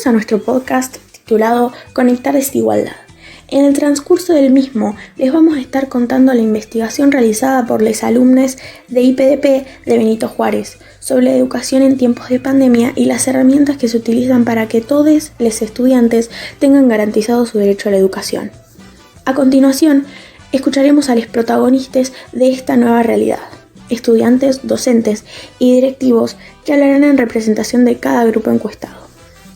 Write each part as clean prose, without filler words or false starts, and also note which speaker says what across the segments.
Speaker 1: a nuestro podcast titulado Conectar Desigualdad. En el transcurso del mismo les vamos a estar contando la investigación realizada por los alumnos de IPDP de Benito Juárez sobre la educación en tiempos de pandemia y las herramientas que se utilizan para que todos los estudiantes tengan garantizado su derecho a la educación. A continuación, escucharemos a los protagonistas de esta nueva realidad, estudiantes, docentes y directivos que hablarán en representación de cada grupo encuestado.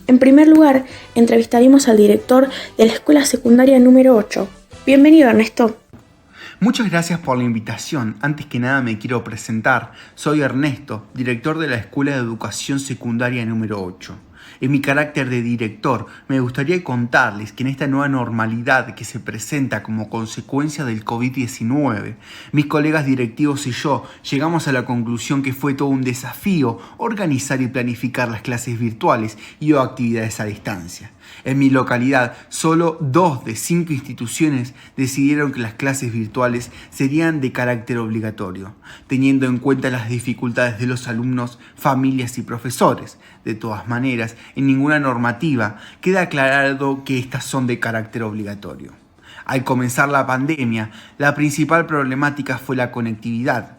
Speaker 1: En primer lugar, entrevistaremos al director de la Escuela Secundaria número 8. Bienvenido, Ernesto.
Speaker 2: Muchas gracias por la invitación. Antes que nada me quiero presentar. Soy Ernesto, director de la Escuela de Educación Secundaria número 8. En mi carácter de director, me gustaría contarles que en esta nueva normalidad que se presenta como consecuencia del COVID-19, mis colegas directivos y yo llegamos a la conclusión que fue todo un desafío organizar y planificar las clases virtuales y o actividades a distancia. En mi localidad, solo 2 de 5 instituciones decidieron que las clases virtuales serían de carácter obligatorio, teniendo en cuenta las dificultades de los alumnos, familias y profesores. De todas maneras, en ninguna normativa queda aclarado que estas son de carácter obligatorio. Al comenzar la pandemia, la principal problemática fue la conectividad.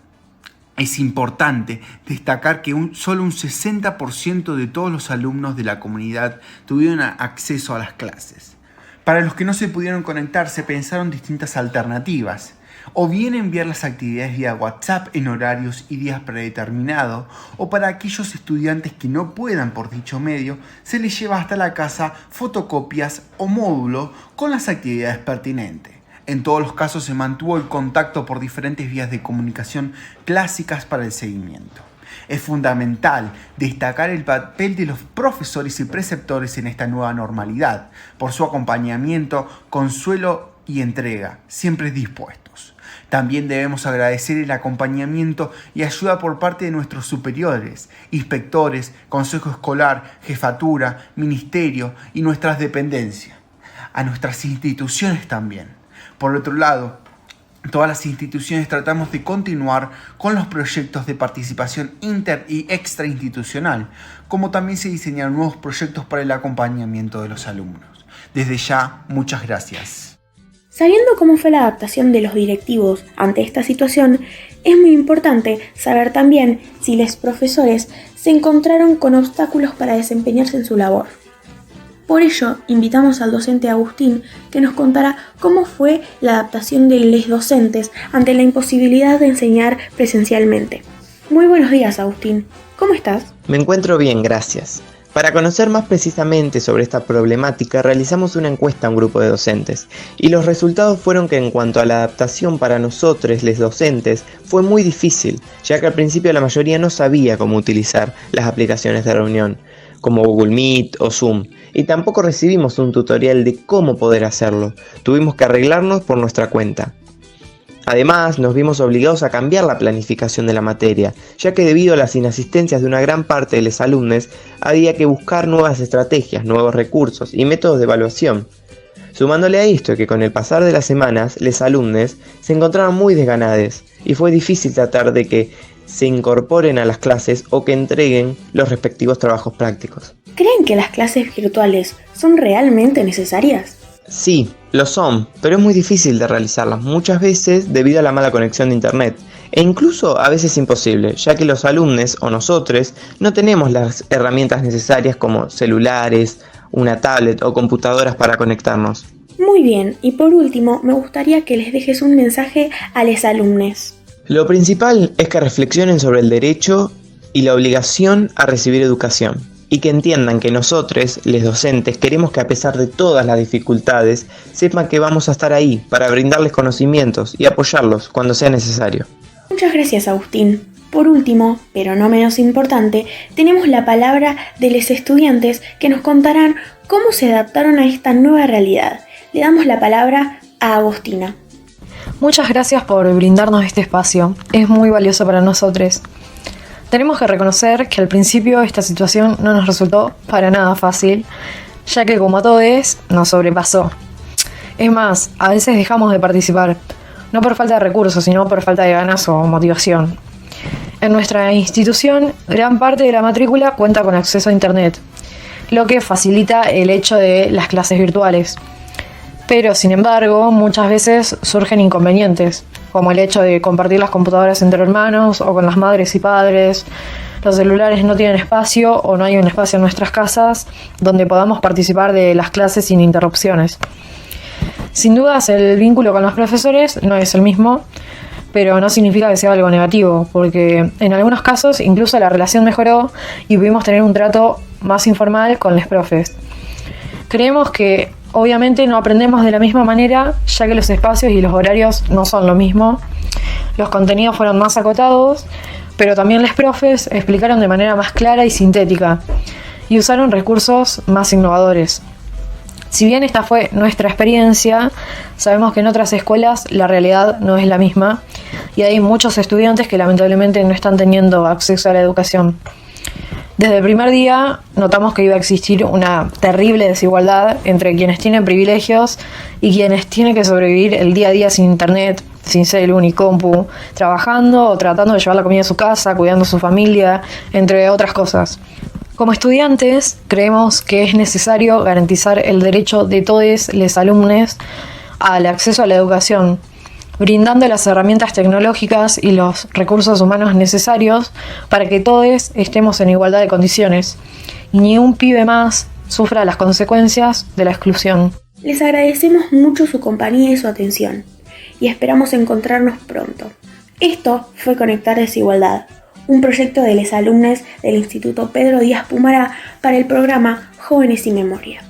Speaker 2: Es importante destacar que solo un 60% de todos los alumnos de la comunidad tuvieron acceso a las clases. Para los que no se pudieron conectar, se pensaron distintas alternativas. O bien enviar las actividades vía WhatsApp en horarios y días predeterminados, o para aquellos estudiantes que no puedan por dicho medio, se les lleva hasta la casa fotocopias o módulo con las actividades pertinentes. En todos los casos se mantuvo el contacto por diferentes vías de comunicación clásicas para el seguimiento. Es fundamental destacar el papel de los profesores y preceptores en esta nueva normalidad, por su acompañamiento, consuelo y entrega, siempre dispuestos. También debemos agradecer el acompañamiento y ayuda por parte de nuestros superiores, inspectores, consejo escolar, jefatura, ministerio y nuestras dependencias. A nuestras instituciones también. Por otro lado, todas las instituciones tratamos de continuar con los proyectos de participación inter y extrainstitucional, como también se diseñaron nuevos proyectos para el acompañamiento de los alumnos. Desde ya, muchas gracias.
Speaker 1: Sabiendo cómo fue la adaptación de los directivos ante esta situación, es muy importante saber también si los profesores se encontraron con obstáculos para desempeñarse en su labor. Por ello, invitamos al docente Agustín que nos contará cómo fue la adaptación de los docentes ante la imposibilidad de enseñar presencialmente. Muy buenos días, Agustín. ¿Cómo estás?
Speaker 3: Me encuentro bien, gracias. Para conocer más precisamente sobre esta problemática, realizamos una encuesta a un grupo de docentes, y los resultados fueron que en cuanto a la adaptación para nosotros, los docentes, fue muy difícil, ya que al principio la mayoría no sabía cómo utilizar las aplicaciones de reunión, como Google Meet o Zoom, y tampoco recibimos un tutorial de cómo poder hacerlo. Tuvimos que arreglarnos por nuestra cuenta. Además, nos vimos obligados a cambiar la planificación de la materia, ya que debido a las inasistencias de una gran parte de los alumnos, había que buscar nuevas estrategias, nuevos recursos y métodos de evaluación. Sumándole a esto que con el pasar de las semanas, los alumnos se encontraron muy desganados y fue difícil tratar de que se incorporen a las clases o que entreguen los respectivos trabajos prácticos.
Speaker 1: ¿Creen que las clases virtuales son realmente necesarias?
Speaker 3: Sí, lo son, pero es muy difícil de realizarlas muchas veces debido a la mala conexión de internet, e incluso a veces imposible, ya que los alumnos o nosotros no tenemos las herramientas necesarias como celulares, una tablet o computadoras para conectarnos.
Speaker 1: Muy bien, y por último, me gustaría que les dejes un mensaje a los alumnos.
Speaker 3: Lo principal es que reflexionen sobre el derecho y la obligación a recibir educación, y que entiendan que nosotros, los docentes, queremos que a pesar de todas las dificultades, sepan que vamos a estar ahí para brindarles conocimientos y apoyarlos cuando sea necesario.
Speaker 1: Muchas gracias, Agustín. Por último, pero no menos importante, tenemos la palabra de los estudiantes que nos contarán cómo se adaptaron a esta nueva realidad. Le damos la palabra a Agustina.
Speaker 4: Muchas gracias por brindarnos este espacio, es muy valioso para nosotros. Tenemos que reconocer que al principio esta situación no nos resultó para nada fácil, ya que como a todos nos sobrepasó. Es más, a veces dejamos de participar, no por falta de recursos, sino por falta de ganas o motivación. En nuestra institución, gran parte de la matrícula cuenta con acceso a internet. lo que facilita el hecho de las clases virtuales. Pero, sin embargo, muchas veces surgen inconvenientes, como el hecho de compartir las computadoras entre hermanos o con las madres y padres. Los celulares no tienen espacio o no hay un espacio en nuestras casas donde podamos participar de las clases sin interrupciones. Sin dudas, el vínculo con los profesores no es el mismo, pero no significa que sea algo negativo, porque en algunos casos incluso la relación mejoró y pudimos tener un trato más informal con los profes. Creemos que obviamente no aprendemos de la misma manera, ya que los espacios y los horarios no son lo mismo. Los contenidos fueron más acotados, pero también los profes explicaron de manera más clara y sintética y usaron recursos más innovadores. Si bien esta fue nuestra experiencia, sabemos que en otras escuelas la realidad no es la misma y hay muchos estudiantes que lamentablemente no están teniendo acceso a la educación. Desde el primer día notamos que iba a existir una terrible desigualdad entre quienes tienen privilegios y quienes tienen que sobrevivir el día a día sin internet, sin celu ni compu, trabajando o tratando de llevar la comida a su casa, cuidando a su familia, entre otras cosas. Como estudiantes, creemos que es necesario garantizar el derecho de todos los alumnos al acceso a la educación, brindando las herramientas tecnológicas y los recursos humanos necesarios para que todos estemos en igualdad de condiciones y ni un pibe más sufra las consecuencias de la exclusión.
Speaker 1: Les agradecemos mucho su compañía y su atención y esperamos encontrarnos pronto. Esto fue Conectar Desigualdad, un proyecto de los alumnos del Instituto Pedro Díaz Pumará para el programa Jóvenes y Memoria.